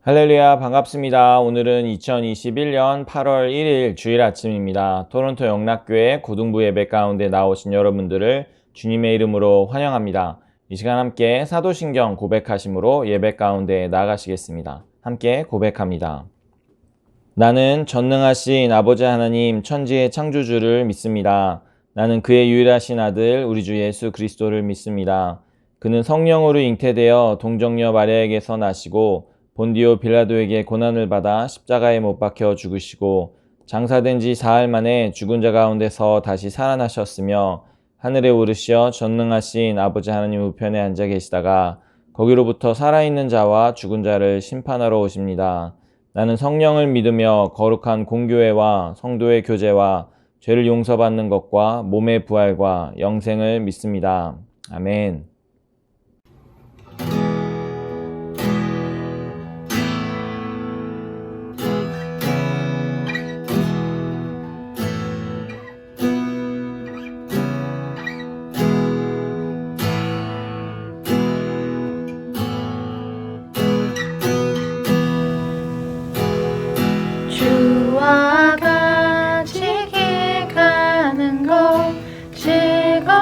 할렐루야, 반갑습니다. 오늘은 2021년 8월 1일 주일 아침입니다. 토론토 영락교회 고등부 예배 가운데 나오신 여러분들을 주님의 이름으로 환영합니다. 이 시간 함께 사도신경 고백하심으로 예배 가운데 나가시겠습니다. 함께 고백합니다. 나는 전능하신 아버지 하나님 천지의 창조주를 믿습니다. 나는 그의 유일하신 아들 우리 주 예수 그리스도를 믿습니다. 그는 성령으로 잉태되어 동정녀 마리아에게서 나시고 본디오 빌라도에게 고난을 받아 십자가에 못 박혀 죽으시고 장사된 지 사흘 만에 죽은 자 가운데서 다시 살아나셨으며 하늘에 오르시어 전능하신 아버지 하나님 우편에 앉아 계시다가 거기로부터 살아있는 자와 죽은 자를 심판하러 오십니다. 나는 성령을 믿으며 거룩한 공교회와 성도의 교제와 죄를 용서받는 것과 몸의 부활과 영생을 믿습니다. 아멘. 주와 같이 길 가는 것 즐거우니라.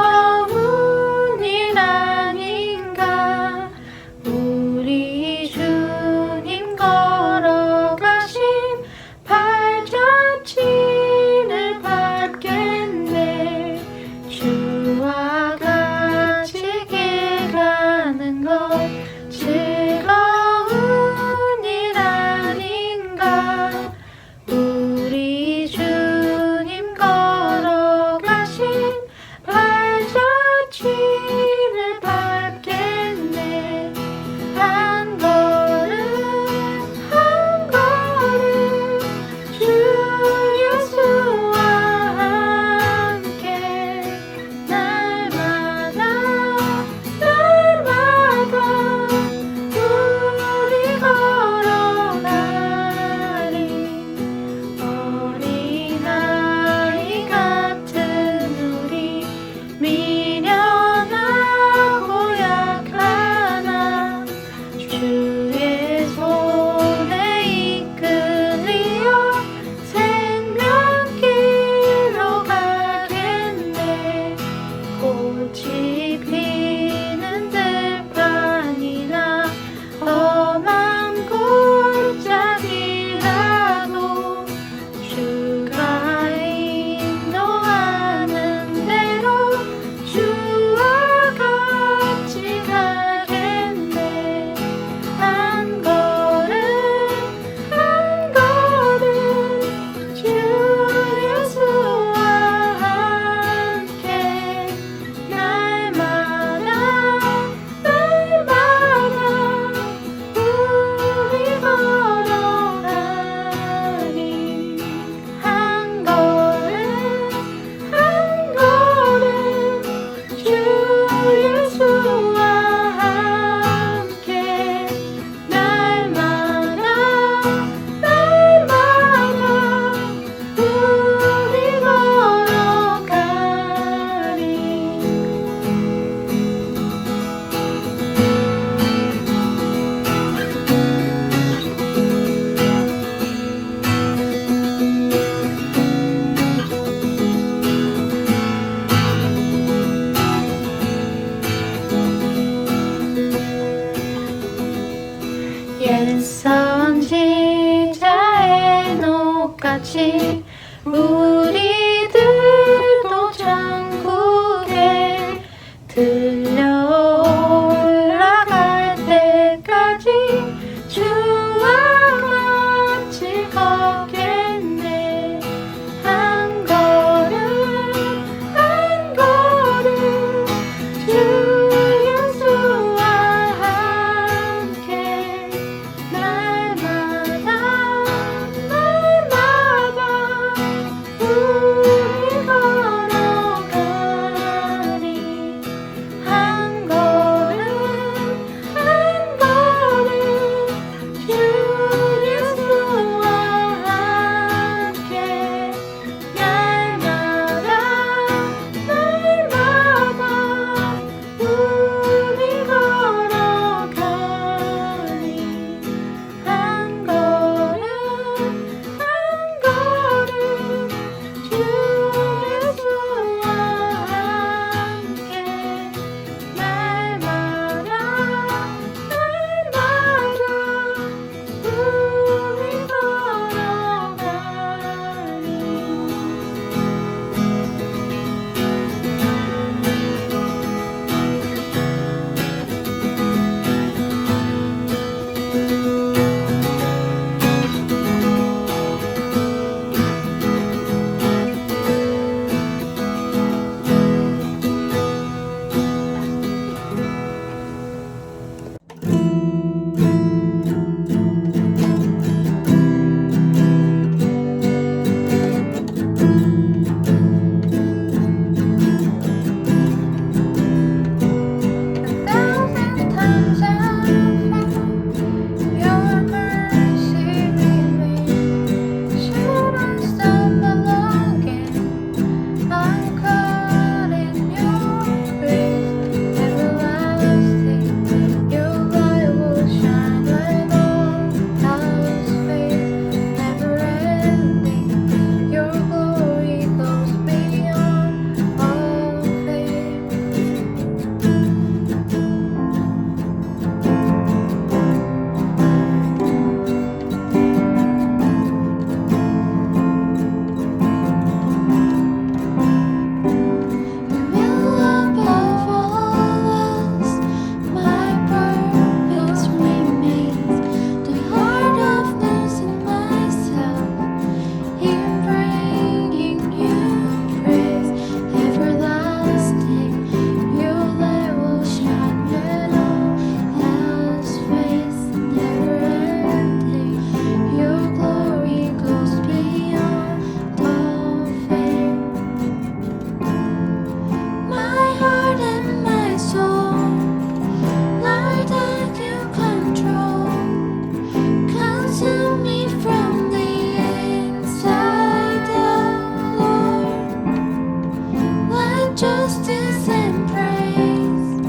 justice and praise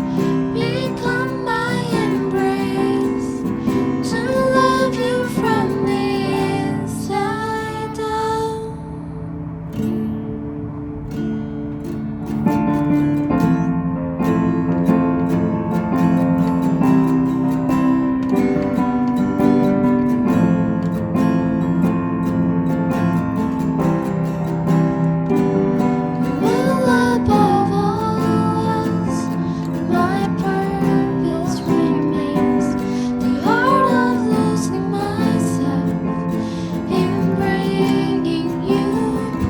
become my embrace, to love you from the inside out. Well, above all else, my purpose remains the art of losing myself in bringing you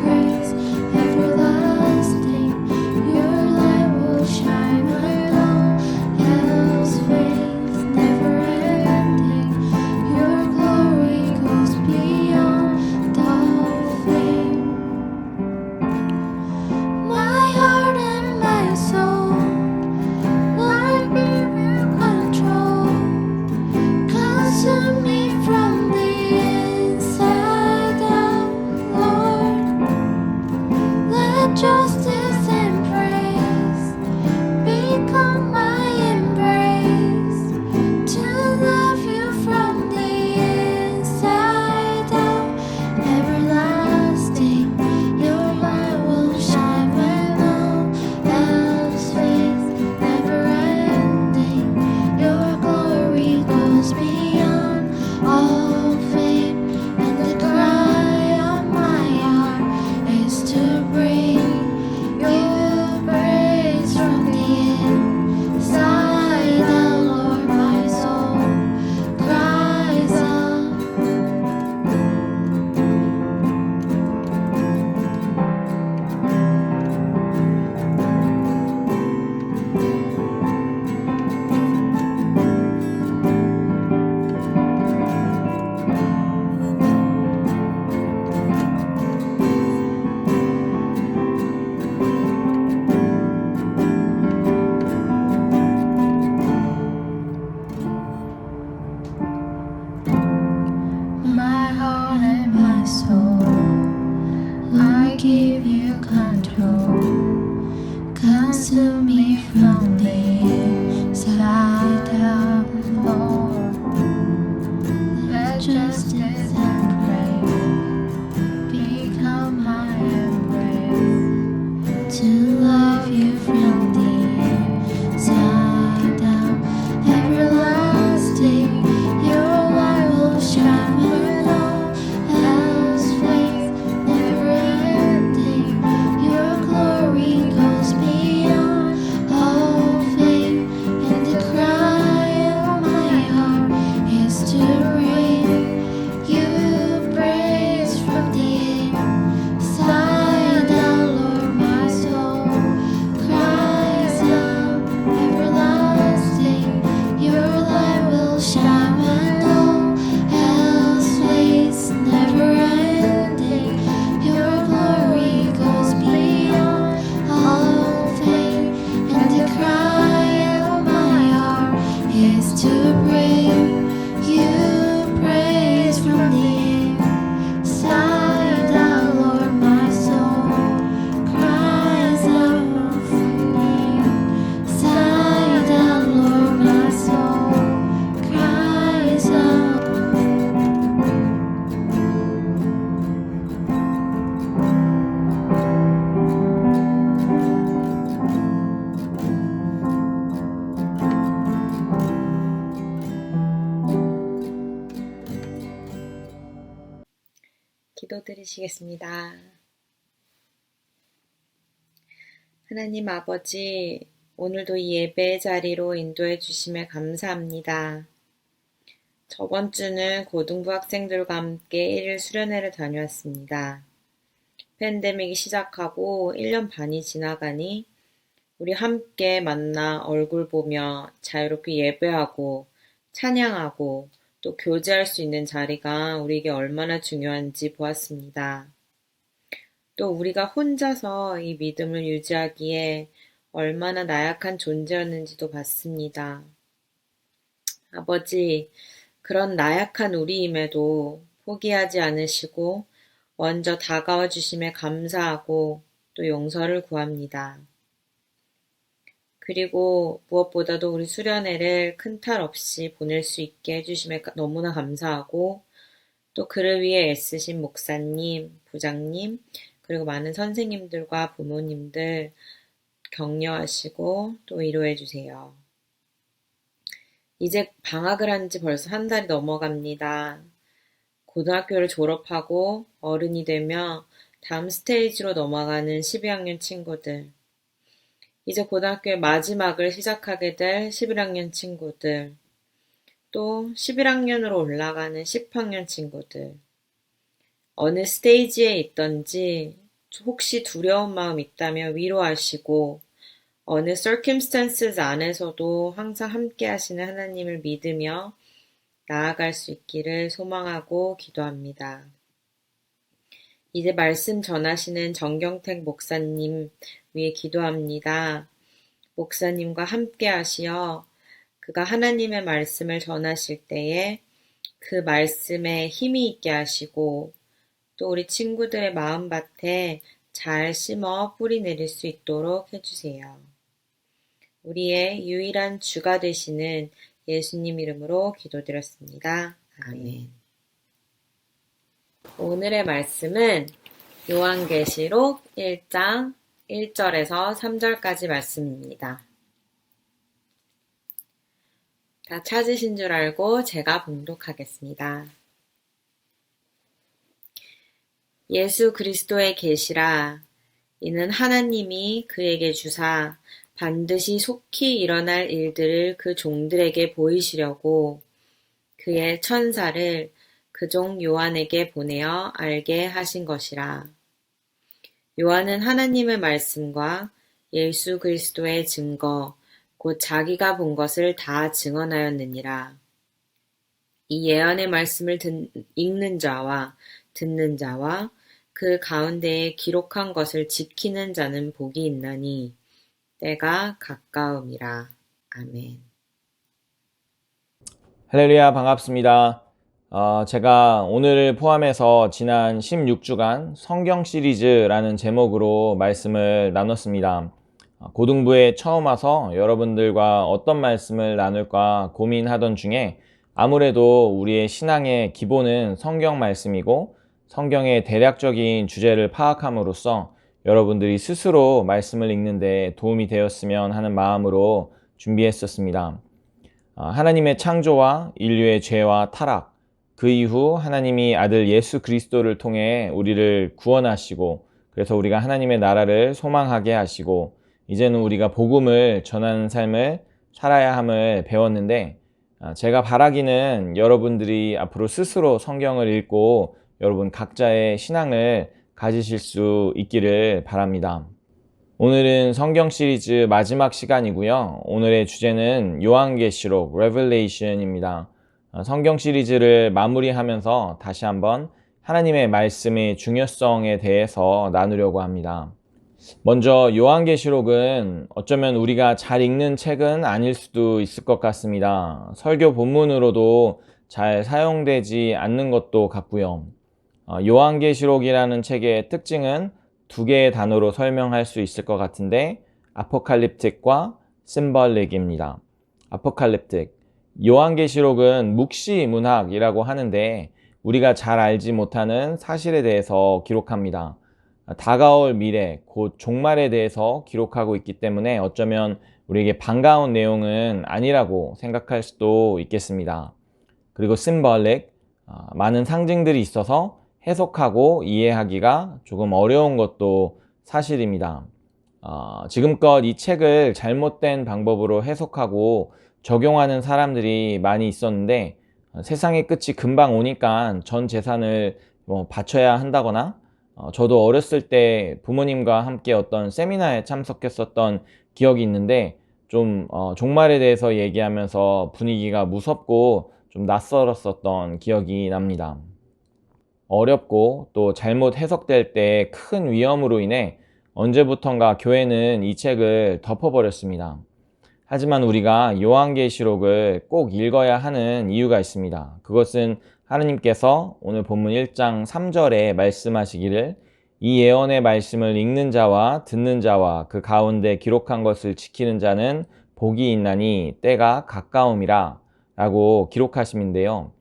praise everlasting. Your light will shine when all else fades, never ending. Your glory goes beyond all fame. My heart and my soul, Lord, give you control. Consume me from the inside out, Lord. Let justice and praise become my embrace, to love you from the inside out. Everlasting, your light will shine when all else fades, never ending. Your glory goes beyond all fame, and the cry of my heart is to bring you praise from the inside out, Lord. My soul cries out. My heart and my soul, I give you control. Consume me from the inside out, Lord. Let justice and praise become my embrace, to love you from the inside out. Everlasting, your light will shine when all else fades, never ending. Your glory goes beyond all fame, and the cry of my heart is to bring you praise from the inside out, Lord. My soul cries out. Everlasting, your light will shine when all else fades, never ending. Your glory goes beyond all fame, and the cry of my heart is to bring you praise from the inside out, Lord. My soul cries out from the inside out, Lord. My soul cries out. 기도드리시겠습니다. 하나님 아버지, 오늘도 이 예배의 자리로 인도해 주심에 감사합니다. 저번 주는 고등부 학생들과 함께 1일 수련회를 다녀왔습니다. 팬데믹이 시작하고 1년 반이 지나가니 우리 함께 만나 얼굴 보며 자유롭게 예배하고 찬양하고 또 교제할 수 있는 자리가 우리에게 얼마나 중요한지 보았습니다. 또 우리가 혼자서 이 믿음을 유지하기에 얼마나 나약한 존재였는지도 봤습니다. 아버지, 그런 나약한 우리임에도 포기하지 않으시고 먼저 다가와 주심에 감사하고 또 용서를 구합니다. 그리고 무엇보다도 우리 수련회를 큰 탈 없이 보낼 수 있게 해주심에 너무나 감사하고 또 그를 위해 애쓰신 목사님, 부장님, 그리고 많은 선생님들과 부모님들 격려하시고 또 위로해 주세요. 이제 방학을 한 지 벌써 한 달이 넘어갑니다. 고등학교를 졸업하고 어른이 되며 다음 스테이지로 넘어가는 12학년 친구들, 이제 고등학교의 마지막을 시작하게 될 11학년 친구들, 또 11학년으로 올라가는 10학년 친구들, 어느 스테이지에 있던지 혹시 두려운 마음 있다면 위로하시고 어느 circumstances 안에서도 항상 함께 하시는 하나님을 믿으며 나아갈 수 있기를 소망하고 기도합니다. 이제 말씀 전하시는 정경택 목사님 위해 기도합니다. 목사님과 함께 하시어 그가 하나님의 말씀을 전하실 때에 그 말씀에 힘이 있게 하시고 또 우리 친구들의 마음밭에 잘 심어 뿌리 내릴 수 있도록 해주세요. 우리의 유일한 주가 되시는 예수님 이름으로 기도드렸습니다. 아멘. 오늘의 말씀은 요한계시록 1장 1절에서 3절까지 말씀입니다. 다 찾으신 줄 알고 제가 봉독하겠습니다. 예수 그리스도의 계시라. 이는 하나님이 그에게 주사 반드시 속히 일어날 일들을 그 종들에게 보이시려고 그의 천사를 그 종 요한에게 보내어 알게 하신 것이라. 요한은 하나님의 말씀과 예수 그리스도의 증거, 곧 자기가 본 것을 다 증언하였느니라. 이 예언의 말씀을 읽는 자와 듣는 자와 그 가운데에 기록한 것을 지키는 자는 복이 있나니 때가 가까움이라. 아멘. 할렐루야, 반갑습니다. 제가 오늘을 포함해서 지난 16주간 성경 시리즈라는 제목으로 말씀을 나눴습니다. 고등부에 처음 와서 여러분들과 어떤 말씀을 나눌까 고민하던 중에 아무래도 우리의 신앙의 기본은 성경 말씀이고 성경의 대략적인 주제를 파악함으로써 여러분들이 스스로 말씀을 읽는데 도움이 되었으면 하는 마음으로 준비했었습니다. 하나님의 창조와 인류의 죄와 타락, 그 이후 하나님이 아들 예수 그리스도를 통해 우리를 구원하시고 그래서 우리가 하나님의 나라를 소망하게 하시고 이제는 우리가 복음을 전하는 삶을 살아야 함을 배웠는데 제가 바라기는 여러분들이 앞으로 스스로 성경을 읽고 여러분 각자의 신앙을 가지실 수 있기를 바랍니다. 오늘은 성경 시리즈 마지막 시간이고요. 오늘의 주제는 요한계시록 Revelation입니다. 성경 시리즈를 마무리하면서 다시 한번 하나님의 말씀의 중요성에 대해서 나누려고 합니다. 먼저 요한계시록은 어쩌면 우리가 잘 읽는 책은 아닐 수도 있을 것 같습니다. 설교 본문으로도 잘 사용되지 않는 것도 같고요. 요한계시록이라는 책의 특징은 두 개의 단어로 설명할 수 있을 것 같은데 아포칼립틱과 심벌릭입니다. 아포칼립틱, 요한계시록은 묵시문학이라고 하는데 우리가 잘 알지 못하는 사실에 대해서 기록합니다. 다가올 미래, 곧 종말에 대해서 기록하고 있기 때문에 어쩌면 우리에게 반가운 내용은 아니라고 생각할 수도 있겠습니다. 그리고 심벌릭, 많은 상징들이 있어서 해석하고 이해하기가 조금 어려운 것도 사실입니다. 지금껏 이 책을 잘못된 방법으로 해석하고 적용하는 사람들이 많이 있었는데 세상의 끝이 금방 오니까 전 재산을 바쳐야 한다거나 저도 어렸을 때 부모님과 함께 어떤 세미나에 참석했었던 기억이 있는데 좀 종말에 대해서 얘기하면서 분위기가 무섭고 좀 낯설었었던 기억이 납니다. 어렵고 또 잘못 해석될 때 큰 위험으로 인해 언제부턴가 교회는 이 책을 덮어버렸습니다. 하지만 우리가 요한계시록을 꼭 읽어야 하는 이유가 있습니다. 그것은 하느님께서 오늘 본문 1장 3절에 말씀하시기를 이 예언의 말씀을 읽는 자와 듣는 자와 그 가운데 기록한 것을 지키는 자는 복이 있나니 때가 가까움이라 라고 기록하심인데요.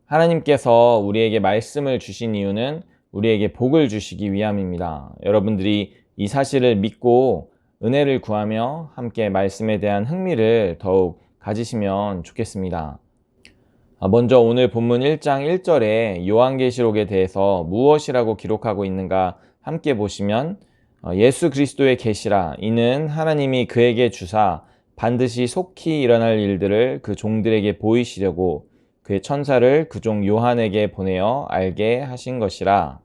하나님께서 우리에게 말씀을 주신 이유는 우리에게 복을 주시기 위함입니다. 여러분들이 이 사실을 믿고 은혜를 구하며 함께 말씀에 대한 흥미를 더욱 가지시면 좋겠습니다. 먼저 오늘 본문 1장 1절에 요한계시록에 대해서 무엇이라고 기록하고 있는가 함께 보시면 예수 그리스도의 계시라 이는 하나님이 그에게 주사 반드시 속히 일어날 일들을 그 종들에게 보이시려고 그의 천사를 그 종 요한에게 보내어 알게 하신 것이라.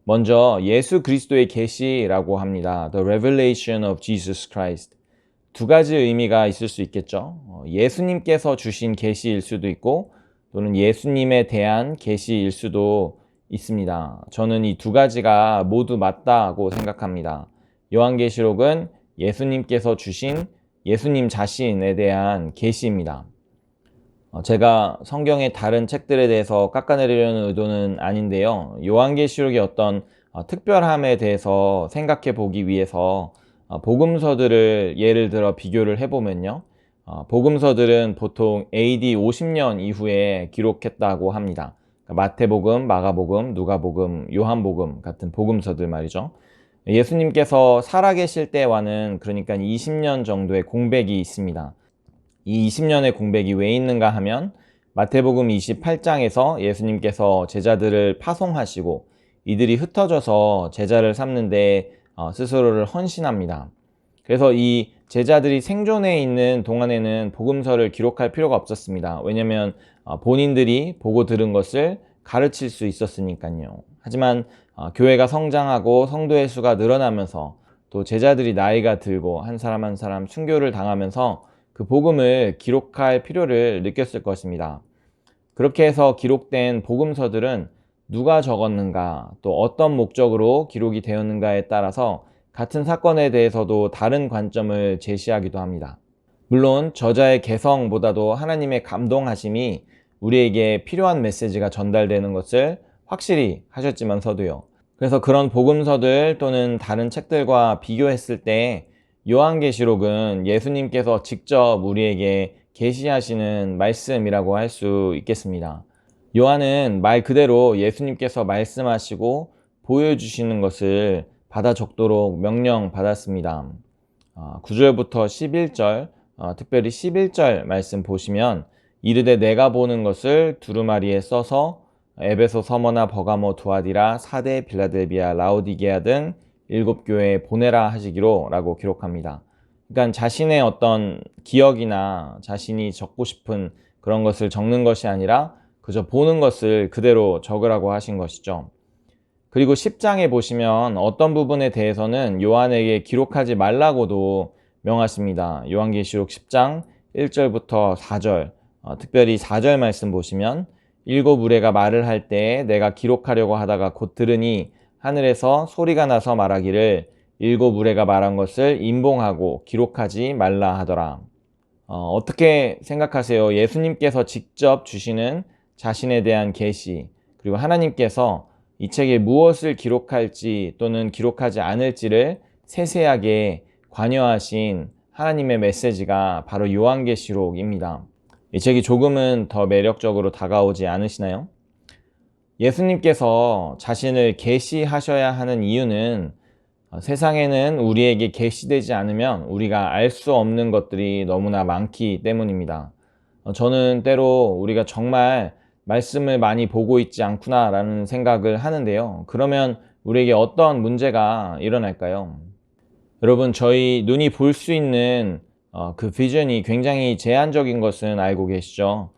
먼저 예수 그리스도의 계시라고 합니다. The revelation of Jesus Christ. 두 가지 의미가 있을 수 있겠죠. 예수님께서 주신 계시일 수도 있고 또는 예수님에 대한 계시일 수도 있습니다. 저는 이 두 가지가 모두 맞다고 생각합니다. 요한계시록은 예수님께서 주신 예수님 자신에 대한 계시입니다. 제가 성경의 다른 책들에 대해서 깎아내리려는 의도는 아닌데요. 요한계시록의 어떤 특별함에 대해서 생각해 보기 위해서 복음서들을 예를 들어 비교를 해보면요. 복음서들은 보통 AD 50년 이후에 기록했다고 합니다. 마태복음, 마가복음, 누가복음, 요한복음 같은 복음서들 말이죠. 예수님께서 살아계실 때와는 그러니까 20년 정도의 공백이 있습니다. 이 20년의 공백이 왜 있는가 하면 마태복음 28장에서 예수님께서 제자들을 파송하시고 이들이 흩어져서 제자를 삼는데 스스로를 헌신합니다. 그래서 이 제자들이 생존해 있는 동안에는 복음서를 기록할 필요가 없었습니다. 왜냐하면 본인들이 보고 들은 것을 가르칠 수 있었으니까요. 하지만 교회가 성장하고 성도의 수가 늘어나면서 또 제자들이 나이가 들고 한 사람 한 사람 순교를 당하면서 그 복음을 기록할 필요를 느꼈을 것입니다. 그렇게 해서 기록된 복음서들은 누가 적었는가, 또 어떤 목적으로 기록이 되었는가에 따라서 같은 사건에 대해서도 다른 관점을 제시하기도 합니다. 물론 저자의 개성보다도 하나님의 감동하심이 우리에게 필요한 메시지가 전달되는 것을 확실히 하셨지만서도요. 그래서 그런 복음서들 또는 다른 책들과 비교했을 때 요한계시록은 예수님께서 직접 우리에게 계시하시는 말씀이라고 할 수 있겠습니다. 요한은 말 그대로 예수님께서 말씀하시고 보여주시는 것을 받아 적도록 명령받았습니다. 9절부터 11절, 특별히 11절 말씀 보시면 이르되 내가 보는 것을 두루마리에 써서 에베소, 서머나, 버가모, 두아디라, 사데, 빌라델비아, 라오디게아 등 7교회에 보내라 하시기로 라고 기록합니다. 그러니까 자신의 어떤 기억이나 자신이 적고 싶은 그런 것을 적는 것이 아니라 그저 보는 것을 그대로 적으라고 하신 것이죠. 그리고 10장에 보시면 어떤 부분에 대해서는 요한에게 기록하지 말라고도 명하십니다. 요한계시록 10장 1절부터 4절, 특별히 4절 말씀 보시면 일곱 무리가 말을 할 때에 내가 기록하려고 하다가 곧 들으니 하늘에서 소리가 나서 말하기를 일곱 무리가 말한 것을 인봉하고 기록하지 말라 하더라. 어떻게 생각하세요? 예수님께서 직접 주시는 자신에 대한 계시, 그리고 하나님께서 이 책에 무엇을 기록할지 또는 기록하지 않을지를 세세하게 관여하신 하나님의 메시지가 바로 요한계시록입니다. 이 책이 조금은 더 매력적으로 다가오지 않으시나요? 예수님께서 자신을 계시하셔야 하는 이유는 세상에는 우리에게 계시되지 않으면 우리가 알 수 없는 것들이 너무나 많기 때문입니다. 저는 때로 우리가 정말 말씀을 많이 보고 있지 않구나 라는 생각을 하는데요. 그러면 우리에게 어떤 문제가 일어날까요? 여러분, 저희 눈이 볼 수 있는 그 비전이 굉장히 제한적인 것은 알고 계시죠?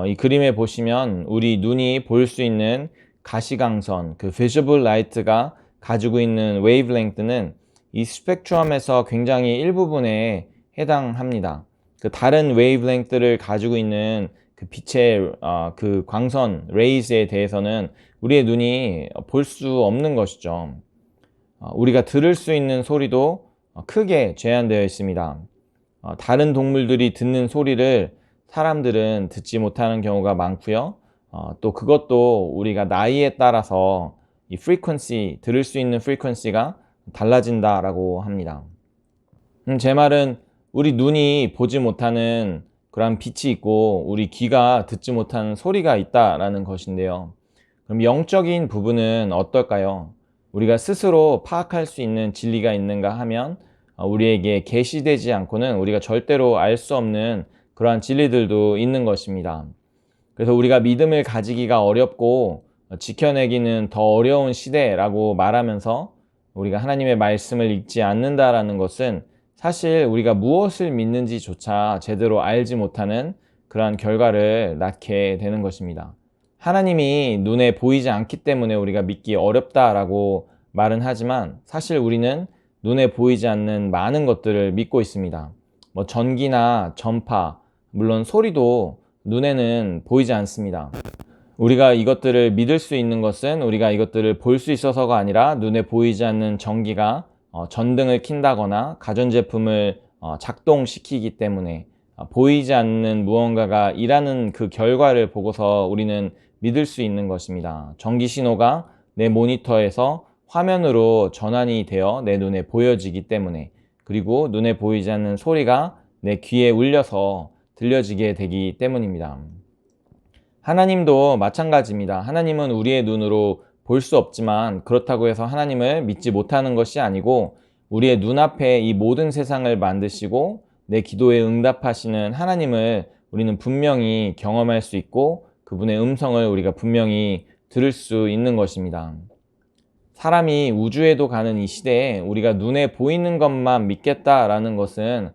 이 그림에 보시면 우리 눈이 볼 수 있는 가시광선, 그 visible light가 가지고 있는 wavelength는 이 스펙트럼에서 굉장히 일부분에 해당합니다. 그 다른 wavelength를 가지고 있는 그 빛의 그 광선, rays에 대해서는 우리의 눈이 볼 수 없는 것이죠. 우리가 들을 수 있는 소리도 크게 제한되어 있습니다. 다른 동물들이 듣는 소리를 사람들은 듣지 못하는 경우가 많고요. 또 그것도 우리가 나이에 따라서 이 frequency, 들을 수 있는 frequency가 달라진다라고 합니다. 제 말은 우리 눈이 보지 못하는 그런 빛이 있고 우리 귀가 듣지 못하는 소리가 있다라는 것인데요. 그럼 영적인 부분은 어떨까요? 우리가 스스로 파악할 수 있는 진리가 있는가 하면 우리에게 계시되지 않고는 우리가 절대로 알 수 없는 그러한 진리들도 있는 것입니다. 그래서 우리가 믿음을 가지기가 어렵고 지켜내기는 더 어려운 시대라고 말하면서 우리가 하나님의 말씀을 읽지 않는다라는 것은 사실 우리가 무엇을 믿는지조차 제대로 알지 못하는 그러한 결과를 낳게 되는 것입니다. 하나님이 눈에 보이지 않기 때문에 우리가 믿기 어렵다라고 말은 하지만 사실 우리는 눈에 보이지 않는 많은 것들을 믿고 있습니다. 전기나 전파, 물론 소리도 눈에는 보이지 않습니다. 우리가 이것들을 믿을 수 있는 것은 우리가 이것들을 볼 수 있어서가 아니라 눈에 보이지 않는 전기가 전등을 킨다거나 가전제품을 작동시키기 때문에 보이지 않는 무언가가 일하는 그 결과를 보고서 우리는 믿을 수 있는 것입니다. 전기 신호가 내 모니터에서 화면으로 전환이 되어 내 눈에 보여지기 때문에, 그리고 눈에 보이지 않는 소리가 내 귀에 울려서 들려지게 되기 때문입니다. 하나님도 마찬가지입니다. 하나님은 우리의 눈으로 볼 수 없지만 그렇다고 해서 하나님을 믿지 못하는 것이 아니고 우리의 눈앞에 이 모든 세상을 만드시고 내 기도에 응답하시는 하나님을 우리는 분명히 경험할 수 있고 그분의 음성을 우리가 분명히 들을 수 있는 것입니다. 사람이 우주에도 가는 이 시대에 우리가 눈에 보이는 것만 믿겠다라는 것은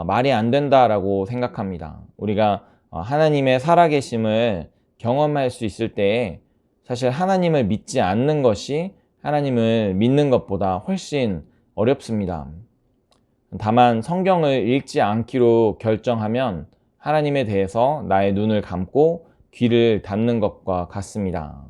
말이 안 된다라고 생각합니다. 우리가 하나님의 살아계심을 경험할 수 있을 때에 사실 하나님을 믿지 않는 것이 하나님을 믿는 것보다 훨씬 어렵습니다. 다만 성경을 읽지 않기로 결정하면 하나님에 대해서 나의 눈을 감고 귀를 닫는 것과 같습니다.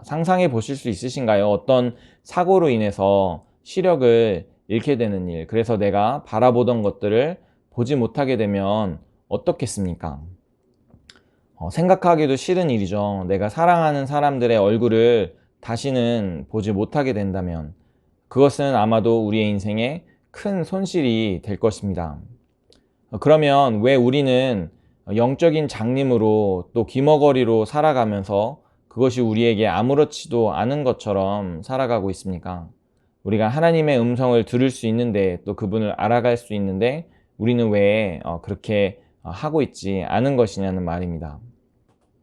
상상해 보실 수 있으신가요? 어떤 사고로 인해서 시력을 잃게 되는 일, 그래서 내가 바라보던 것들을 보지 못하게 되면 어떻겠습니까? 생각하기도 싫은 일이죠. 내가 사랑하는 사람들의 얼굴을 다시는 보지 못하게 된다면 그것은 아마도 우리의 인생에 큰 손실이 될 것입니다. 그러면 왜 우리는 영적인 장님으로 또 귀머거리로 살아가면서 그것이 우리에게 아무렇지도 않은 것처럼 살아가고 있습니까? 우리가 하나님의 음성을 들을 수 있는데 또 그분을 알아갈 수 있는데 우리는 왜 그렇게 하고 있지 않은 것이냐는 말입니다.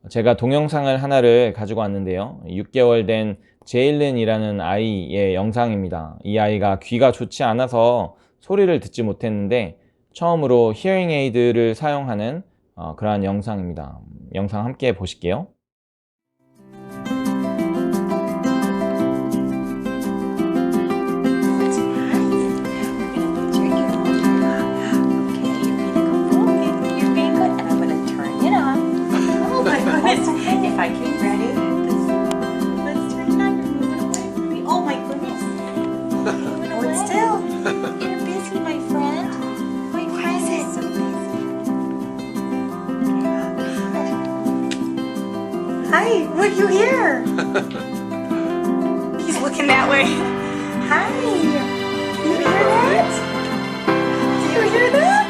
제가 동영상을 하나를 가지고 왔는데요. 6개월 된 제일른이라는 아이의 영상입니다. 이 아이가 귀가 좋지 않아서 소리를 듣지 못했는데 처음으로 히어링 에이드를 사용하는 그러한 영상입니다. 영상 함께 보실게요. If I can ready, let's turn it on. You're moving away from me. Oh my goodness. Hold still. You're busy, my friend. Why is it so busy? Hi, what are you here? He's looking that way. Hi. Do you hear that? Do you hear that?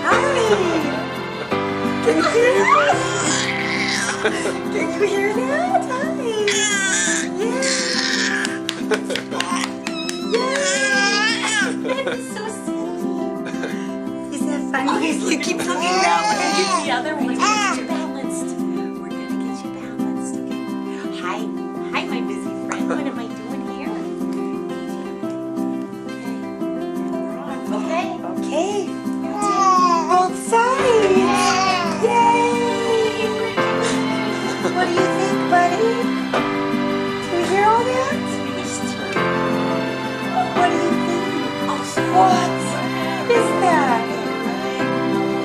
Hi. Can you hear that? Can you hear that? Hi. Yeah. Yeah. That is so silly. Is that funny? You keep looking that way. The other one. Get you balanced. We're gonna get you balanced. Okay. Hi. Hi, my busy friend. What am I doing here? Okay. Okay. Both sides. Yay! What do you think, buddy? Do you hear all that? What do you think? What is that?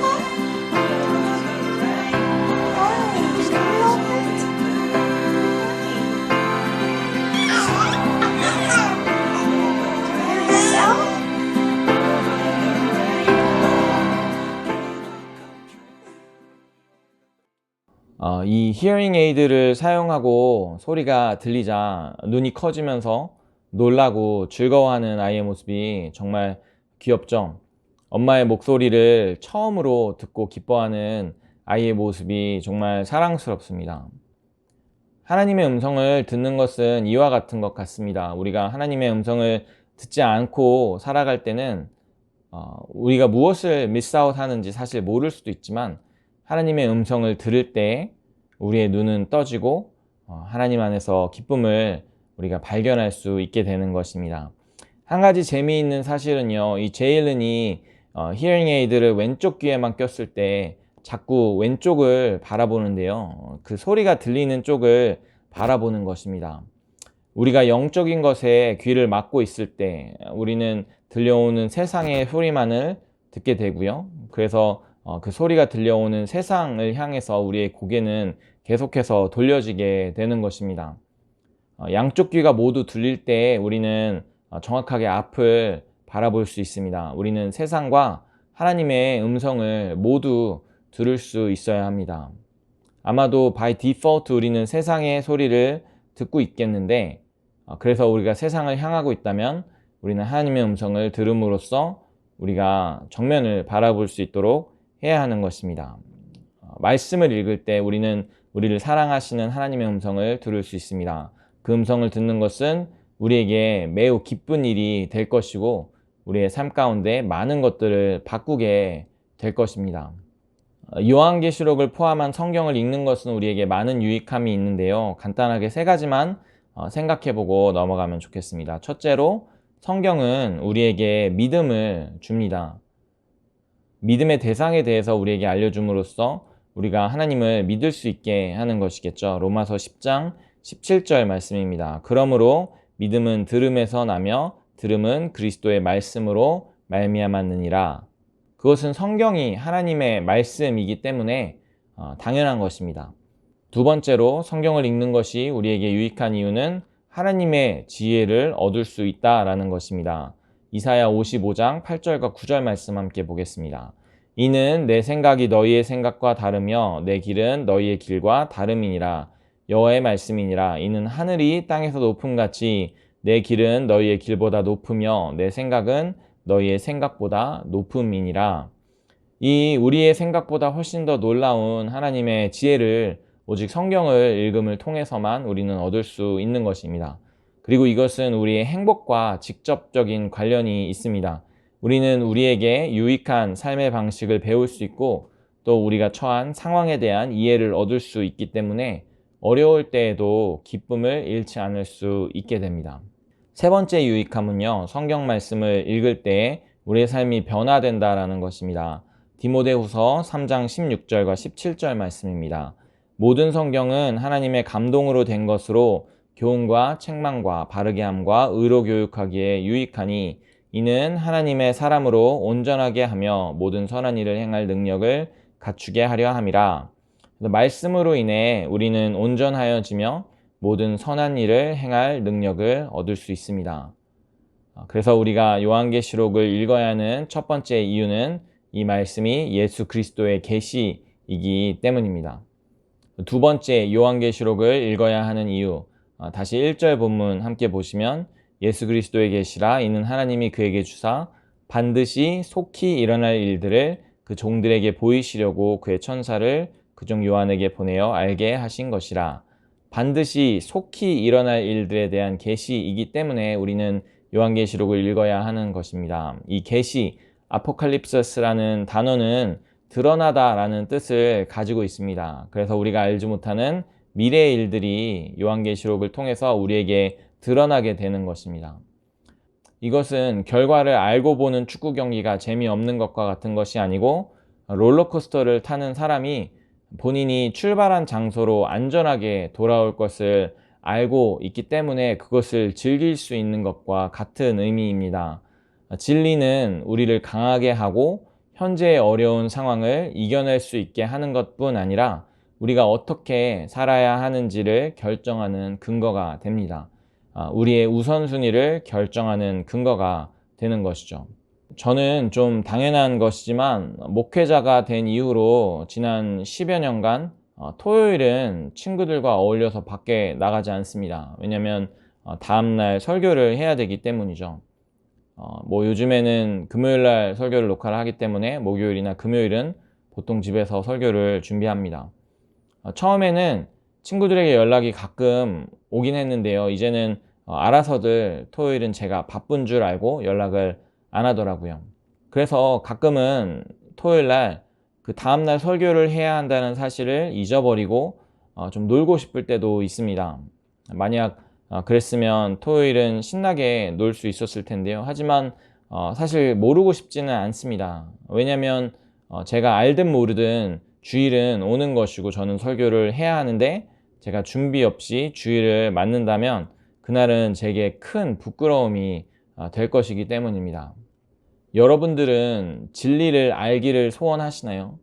What? Why? Do you hear all that? Do you hear yourself? 이 히어링 에이드를 사용하고 소리가 들리자 눈이 커지면서 놀라고 즐거워하는 아이의 모습이 정말 귀엽죠. 엄마의 목소리를 처음으로 듣고 기뻐하는 아이의 모습이 정말 사랑스럽습니다. 하나님의 음성을 듣는 것은 이와 같은 것 같습니다. 우리가 하나님의 음성을 듣지 않고 살아갈 때는 우리가 무엇을 미스아웃 하는지 사실 모를 수도 있지만, 하나님의 음성을 들을 때 우리의 눈은 떠지고 하나님 안에서 기쁨을 우리가 발견할 수 있게 되는 것입니다. 한 가지 재미있는 사실은요, 이 제일른이 히어링 에이드를 왼쪽 귀에만 꼈을 때 자꾸 왼쪽을 바라보는데요, 그 소리가 들리는 쪽을 바라보는 것입니다. 우리가 영적인 것에 귀를 막고 있을 때 우리는 들려오는 세상의 소리만을 듣게 되고요, 그래서 그 소리가 들려오는 세상을 향해서 우리의 고개는 계속해서 돌려지게 되는 것입니다. 양쪽 귀가 모두 들릴 때 우리는 정확하게 앞을 바라볼 수 있습니다. 우리는 세상과 하나님의 음성을 모두 들을 수 있어야 합니다. 아마도 by default 우리는 세상의 소리를 듣고 있겠는데, 그래서 우리가 세상을 향하고 있다면 우리는 하나님의 음성을 들음으로써 우리가 정면을 바라볼 수 있도록 해야 하는 것입니다. 말씀을 읽을 때 우리는 우리를 사랑하시는 하나님의 음성을 들을 수 있습니다. 그 음성을 듣는 것은 우리에게 매우 기쁜 일이 될 것이고 우리의 삶 가운데 많은 것들을 바꾸게 될 것입니다. 요한계시록을 포함한 성경을 읽는 것은 우리에게 많은 유익함이 있는데요, 간단하게 세 가지만 생각해보고 넘어가면 좋겠습니다. 첫째로, 성경은 우리에게 믿음을 줍니다. 믿음의 대상에 대해서 우리에게 알려줌으로써 우리가 하나님을 믿을 수 있게 하는 것이겠죠. 로마서 10장 17절 말씀입니다. 그러므로 믿음은 들음에서 나며 들음은 그리스도의 말씀으로 말미암았느니라. 그것은 성경이 하나님의 말씀이기 때문에 당연한 것입니다. 두 번째로, 성경을 읽는 것이 우리에게 유익한 이유는 하나님의 지혜를 얻을 수 있다라는 것입니다. 이사야 55장 8절과 9절 말씀 함께 보겠습니다. 이는 내 생각이 너희의 생각과 다르며 내 길은 너희의 길과 다름이니라. 여호와의 말씀이니라. 이는 하늘이 땅에서 높음같이 내 길은 너희의 길보다 높으며 내 생각은 너희의 생각보다 높음이니라. 이 우리의 생각보다 훨씬 더 놀라운 하나님의 지혜를 오직 성경을 읽음을 통해서만 우리는 얻을 수 있는 것입니다. 그리고 이것은 우리의 행복과 직접적인 관련이 있습니다. 우리는 우리에게 유익한 삶의 방식을 배울 수 있고 또 우리가 처한 상황에 대한 이해를 얻을 수 있기 때문에 어려울 때에도 기쁨을 잃지 않을 수 있게 됩니다. 세 번째 유익함은요, 성경 말씀을 읽을 때 우리의 삶이 변화된다라는 것입니다. 디모데후서 3장 16절과 17절 말씀입니다. 모든 성경은 하나님의 감동으로 된 것으로 교훈과 책망과 바르게 함과 의로 교육하기에 유익하니 이는 하나님의 사람으로 온전하게 하며 모든 선한 일을 행할 능력을 갖추게 하려 함이라. 말씀으로 인해 우리는 온전하여지며 모든 선한 일을 행할 능력을 얻을 수 있습니다. 그래서 우리가 요한계시록을 읽어야 하는 첫 번째 이유는 이 말씀이 예수 그리스도의 계시이기 때문입니다. 두 번째, 요한계시록을 읽어야 하는 이유, 다시 1절 본문 함께 보시면 예수 그리스도의 계시라. 이는 하나님이 그에게 주사 반드시 속히 일어날 일들을 그 종들에게 보이시려고 그의 천사를 그종 요한에게 보내어 알게 하신 것이라. 반드시 속히 일어날 일들에 대한 계시이기 때문에 우리는 요한계시록을 읽어야 하는 것입니다. 이 계시, 아포칼립스라는 단어는 드러나다라는 뜻을 가지고 있습니다. 그래서 우리가 알지 못하는 미래의 일들이 요한계시록을 통해서 우리에게 드러나게 되는 것입니다. 이것은 결과를 알고 보는 축구 경기가 재미없는 것과 같은 것이 아니고 롤러코스터를 타는 사람이 본인이 출발한 장소로 안전하게 돌아올 것을 알고 있기 때문에 그것을 즐길 수 있는 것과 같은 의미입니다. 진리는 우리를 강하게 하고 현재의 어려운 상황을 이겨낼 수 있게 하는 것뿐 아니라 우리가 어떻게 살아야 하는지를 결정하는 근거가 됩니다. 우리의 우선순위를 결정하는 근거가 되는 것이죠. 저는 좀 당연한 것이지만 목회자가 된 이후로 지난 10여 년간 토요일은 친구들과 어울려서 밖에 나가지 않습니다. 왜냐면 다음날 설교를 해야 되기 때문이죠. 뭐 요즘에는 금요일날 설교를 녹화를 하기 때문에 목요일이나 금요일은 보통 집에서 설교를 준비합니다. 처음에는 친구들에게 연락이 가끔 오긴 했는데요. 이제는 알아서들 토요일은 제가 바쁜 줄 알고 연락을 안 하더라고요. 그래서 가끔은 토요일날 그 다음날 설교를 해야 한다는 사실을 잊어버리고 좀 놀고 싶을 때도 있습니다. 만약 그랬으면 토요일은 신나게 놀 수 있었을 텐데요. 하지만 사실 모르고 싶지는 않습니다. 왜냐면 제가 알든 모르든 주일은 오는 것이고 저는 설교를 해야 하는데 제가 준비 없이 주일을 맞는다면 그날은 제게 큰 부끄러움이 될 것이기 때문입니다. 여러분들은 진리를 알기를 소원하시나요?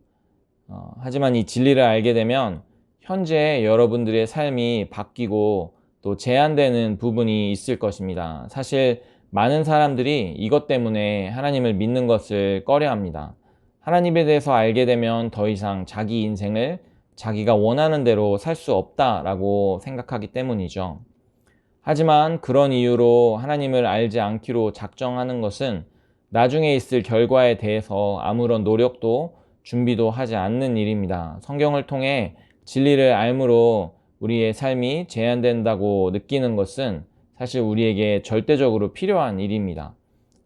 하지만 이 진리를 알게 되면 현재 여러분들의 삶이 바뀌고 또 제한되는 부분이 있을 것입니다. 사실 많은 사람들이 이것 때문에 하나님을 믿는 것을 꺼려합니다. 하나님에 대해서 알게 되면 더 이상 자기 인생을 자기가 원하는 대로 살 수 없다라고 생각하기 때문이죠. 하지만 그런 이유로 하나님을 알지 않기로 작정하는 것은 나중에 있을 결과에 대해서 아무런 노력도 준비도 하지 않는 일입니다. 성경을 통해 진리를 알므로 우리의 삶이 제한된다고 느끼는 것은 사실 우리에게 절대적으로 필요한 일입니다.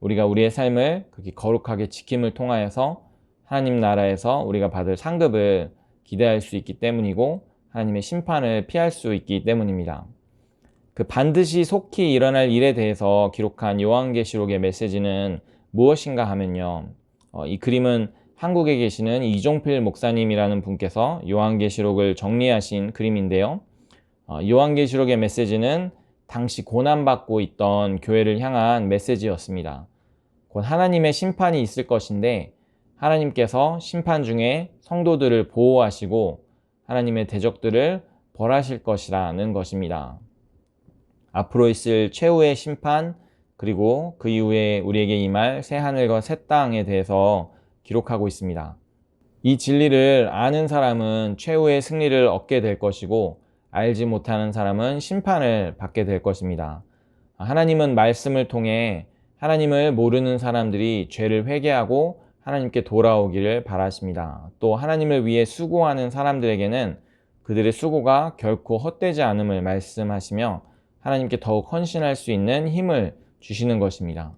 우리가 우리의 삶을 그렇게 거룩하게 지킴을 통하여서 하나님 나라에서 우리가 받을 상급을 기대할 수 있기 때문이고 하나님의 심판을 피할 수 있기 때문입니다. 그 반드시 속히 일어날 일에 대해서 기록한 요한계시록의 메시지는 무엇인가 하면요. 이 그림은 한국에 계시는 이종필 목사님이라는 분께서 요한계시록을 정리하신 그림인데요. 요한계시록의 메시지는 당시 고난받고 있던 교회를 향한 메시지였습니다. 곧 하나님의 심판이 있을 것인데 하나님께서 심판 중에 성도들을 보호하시고 하나님의 대적들을 벌하실 것이라는 것입니다. 앞으로 있을 최후의 심판 그리고 그 이후에 우리에게 임할 새 하늘과 새 땅에 대해서 기록하고 있습니다. 이 진리를 아는 사람은 최후의 승리를 얻게 될 것이고 알지 못하는 사람은 심판을 받게 될 것입니다. 하나님은 말씀을 통해 하나님을 모르는 사람들이 죄를 회개하고 하나님께 돌아오기를 바라십니다. 또 하나님을 위해 수고하는 사람들에게는 그들의 수고가 결코 헛되지 않음을 말씀하시며 하나님께 더욱 헌신할 수 있는 힘을 주시는 것입니다.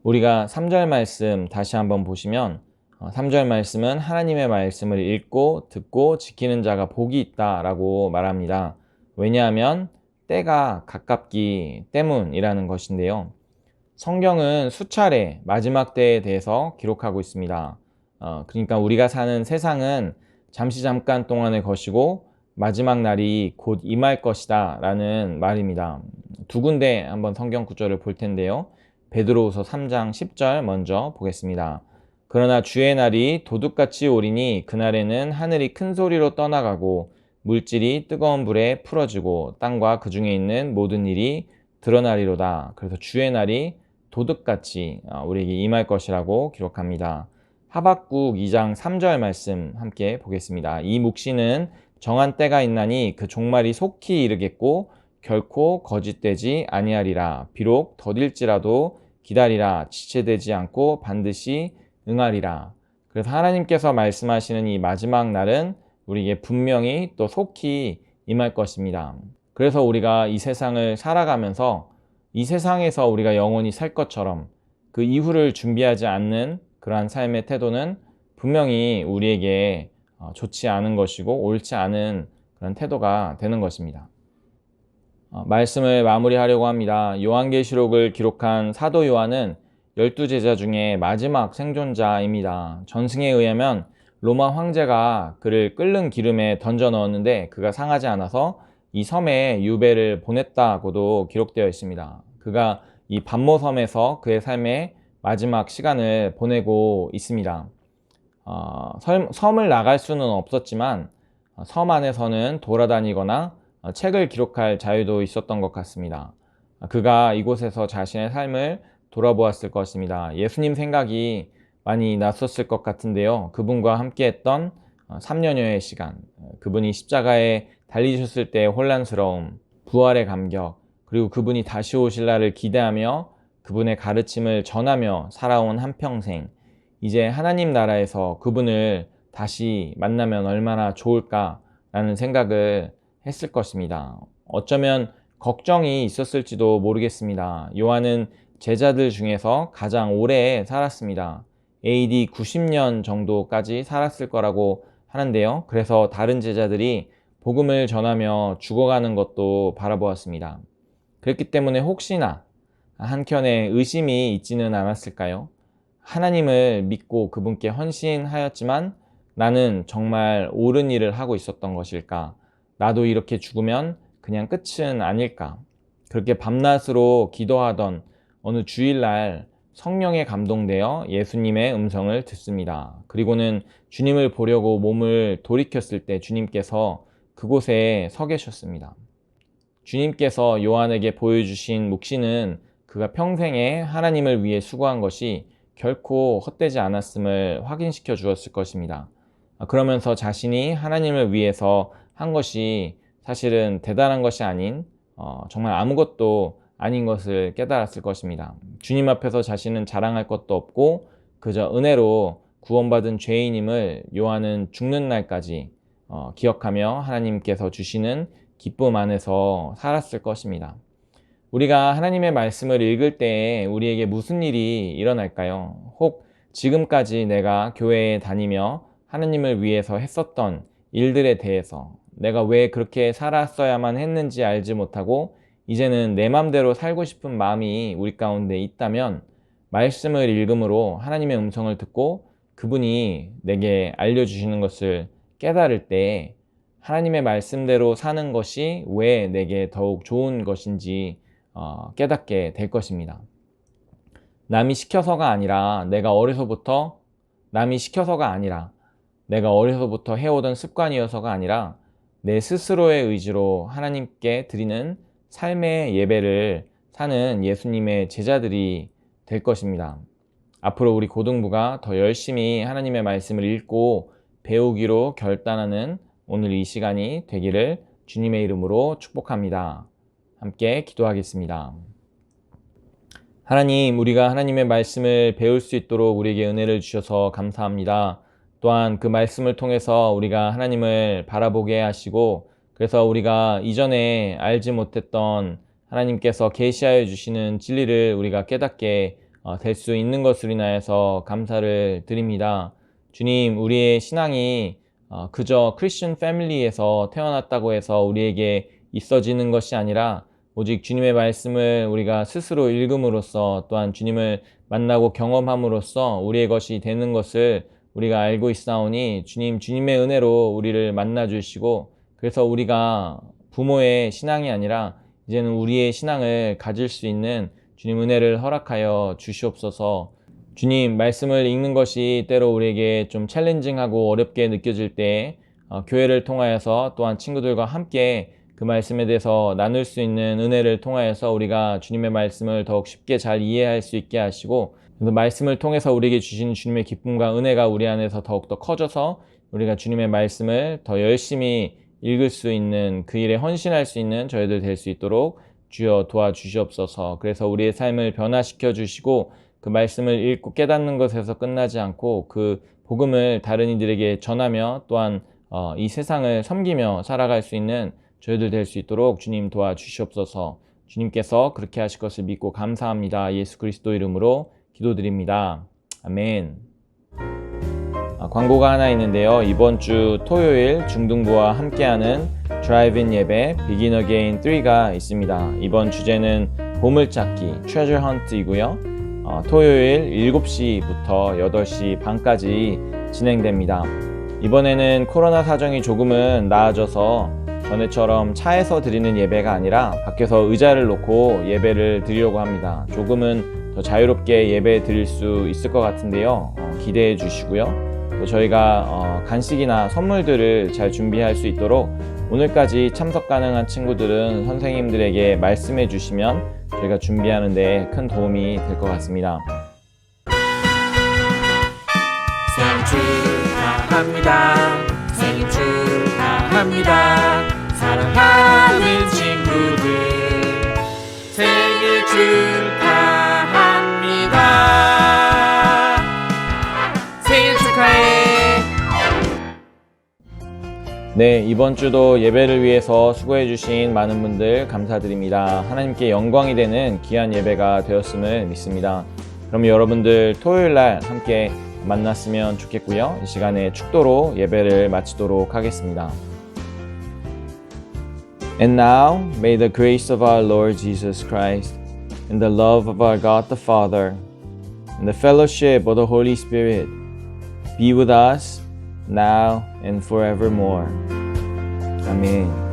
우리가 3절 말씀 다시 한번 보시면 3절 말씀은 하나님의 말씀을 읽고 듣고 지키는 자가 복이 있다라고 말합니다. 왜냐하면 때가 가깝기 때문이라는 것인데요. 성경은 수차례 마지막 때에 대해서 기록하고 있습니다. 그러니까 우리가 사는 세상은 잠시 잠깐 동안의 것이고 마지막 날이 곧 임할 것이다 라는 말입니다. 두 군데 한번 성경 구절을 볼 텐데요. 베드로후서 3장 10절 먼저 보겠습니다. 그러나 주의 날이 도둑같이 오리니 그날에는 하늘이 큰 소리로 떠나가고 물질이 뜨거운 불에 풀어지고 땅과 그 중에 있는 모든 일이 드러나리로다. 그래서 주의 날이 도둑같이 우리에게 임할 것이라고 기록합니다. 하박국 2장 3절 말씀 함께 보겠습니다. 이 묵시는 정한 때가 있나니 그 종말이 속히 이르겠고 결코 거짓되지 아니하리라. 비록 더딜지라도 기다리라. 지체되지 않고 반드시 응하리라. 그래서 하나님께서 말씀하시는 이 마지막 날은 우리에게 분명히 또 속히 임할 것입니다. 그래서 우리가 이 세상을 살아가면서 이 세상에서 우리가 영원히 살 것처럼 그 이후를 준비하지 않는 그러한 삶의 태도는 분명히 우리에게 좋지 않은 것이고 옳지 않은 그런 태도가 되는 것입니다. 말씀을 마무리하려고 합니다. 요한계시록을 기록한 사도 요한은 12제자 중에 마지막 생존자입니다. 전승에 의하면 로마 황제가 그를 끓는 기름에 던져 넣었는데 그가 상하지 않아서 이 섬에 유배를 보냈다고도 기록되어 있습니다. 그가 이 반모섬에서 그의 삶의 마지막 시간을 보내고 있습니다. 섬을 나갈 수는 없었지만 섬 안에서는 돌아다니거나 책을 기록할 자유도 있었던 것 같습니다. 그가 이곳에서 자신의 삶을 돌아보았을 것입니다. 예수님 생각이 많이 났었을 것 같은데요. 그분과 함께 했던 3년여의 시간, 그분이 십자가에 달리셨을 때의 혼란스러움, 부활의 감격, 그리고 그분이 다시 오실 날을 기대하며 그분의 가르침을 전하며 살아온 한평생, 이제 하나님 나라에서 그분을 다시 만나면 얼마나 좋을까라는 생각을 했을 것입니다. 어쩌면 걱정이 있었을지도 모르겠습니다. 요한은 제자들 중에서 가장 오래 살았습니다. AD 90년 정도까지 살았을 거라고 하는데요. 그래서 다른 제자들이 복음을 전하며 죽어가는 것도 바라보았습니다. 그렇기 때문에 혹시나 한켠에 의심이 있지는 않았을까요? 하나님을 믿고 그분께 헌신하였지만 나는 정말 옳은 일을 하고 있었던 것일까? 나도 이렇게 죽으면 그냥 끝은 아닐까? 그렇게 밤낮으로 기도하던 어느 주일날 성령에 감동되어 예수님의 음성을 듣습니다. 그리고는 주님을 보려고 몸을 돌이켰을 때 주님께서 그곳에 서 계셨습니다. 주님께서 요한에게 보여주신 묵시는 그가 평생에 하나님을 위해 수고한 것이 결코 헛되지 않았음을 확인시켜 주었을 것입니다. 그러면서 자신이 하나님을 위해서 한 것이 사실은 대단한 것이 아닌 정말 아무것도 아닌 것을 깨달았을 것입니다. 주님 앞에서 자신은 자랑할 것도 없고 그저 은혜로 구원받은 죄인임을 요한은 죽는 날까지 기억하며 하나님께서 주시는 기쁨 안에서 살았을 것입니다. 우리가 하나님의 말씀을 읽을 때에 우리에게 무슨 일이 일어날까요? 혹 지금까지 내가 교회에 다니며 하나님을 위해서 했었던 일들에 대해서 내가 왜 그렇게 살았어야만 했는지 알지 못하고 이제는 내 맘대로 살고 싶은 마음이 우리 가운데 있다면 말씀을 읽음으로 하나님의 음성을 듣고 그분이 내게 알려주시는 것을 깨달을 때 하나님의 말씀대로 사는 것이 왜 내게 더욱 좋은 것인지 깨닫게 될 것입니다. 남이 시켜서가 아니라 내가 어려서부터 해오던 습관이어서가 아니라 내 스스로의 의지로 하나님께 드리는 삶의 예배를 사는 예수님의 제자들이 될 것입니다. 앞으로 우리 고등부가 더 열심히 하나님의 말씀을 읽고 배우기로 결단하는 오늘 이 시간이 되기를 주님의 이름으로 축복합니다. 함께 기도하겠습니다. 하나님, 우리가 하나님의 말씀을 배울 수 있도록 우리에게 은혜를 주셔서 감사합니다. 또한 그 말씀을 통해서 우리가 하나님을 바라보게 하시고 그래서 우리가 이전에 알지 못했던 하나님께서 계시하여 주시는 진리를 우리가 깨닫게 될 수 있는 것으로 인하여서 감사를 드립니다. 주님, 우리의 신앙이 그저 크리스천 패밀리에서 태어났다고 해서 우리에게 있어지는 것이 아니라 오직 주님의 말씀을 우리가 스스로 읽음으로써 또한 주님을 만나고 경험함으로써 우리의 것이 되는 것을 우리가 알고 있사오니 주님의 은혜로 우리를 만나 주시고 그래서 우리가 부모의 신앙이 아니라 이제는 우리의 신앙을 가질 수 있는 주님 은혜를 허락하여 주시옵소서. 주님, 말씀을 읽는 것이 때로 우리에게 좀 챌린징하고 어렵게 느껴질 때 교회를 통하여서 또한 친구들과 함께 그 말씀에 대해서 나눌 수 있는 은혜를 통하여서 우리가 주님의 말씀을 더욱 쉽게 잘 이해할 수 있게 하시고 그 말씀을 통해서 우리에게 주시는 주님의 기쁨과 은혜가 우리 안에서 더욱더 커져서 우리가 주님의 말씀을 더 열심히 읽을 수 있는 그 일에 헌신할 수 있는 저희들 될 수 있도록 주여 도와주시옵소서. 그래서 우리의 삶을 변화시켜 주시고 그 말씀을 읽고 깨닫는 것에서 끝나지 않고 그 복음을 다른 이들에게 전하며 또한 이 세상을 섬기며 살아갈 수 있는 저희들 될 수 있도록 주님 도와주시옵소서. 주님께서 그렇게 하실 것을 믿고 감사합니다. 예수 그리스도 이름으로 기도드립니다. 아멘. 광고가 하나 있는데요. 이번 주 토요일 중등부와 함께하는 드라이브인 예배 Begin Again 3가 있습니다. 이번 주제는 보물찾기 Treasure Hunt이고요. 토요일 7시부터 8시 반까지 진행됩니다. 이번에는 코로나 사정이 조금은 나아져서 전에처럼 차에서 드리는 예배가 아니라 밖에서 의자를 놓고 예배를 드리려고 합니다. 조금은 더 자유롭게 예배 드릴 수 있을 것 같은데요. 기대해 주시고요. 또 저희가 간식이나 선물들을 잘 준비할 수 있도록 오늘까지 참석 가능한 친구들은 선생님들에게 말씀해 주시면 저희가 준비하는 데 큰 도움이 될 것 같습니다. 생일 축하합니다. 축하합니다. 사랑하는 친구들 생일 축하합니다. 생일 축하해. 네, 이번 주도 예배를 위해서 수고해주신 많은 분들 감사드립니다. 하나님께 영광이 되는 귀한 예배가 되었음을 믿습니다. 그럼 여러분들 토요일 날 함께 만났으면 좋겠고요. 이 시간에 축도로 예배를 마치도록 하겠습니다. And now, may the grace of our Lord Jesus Christ, and the love of our God the Father, and the fellowship of the Holy Spirit be with us now and forevermore. Amen.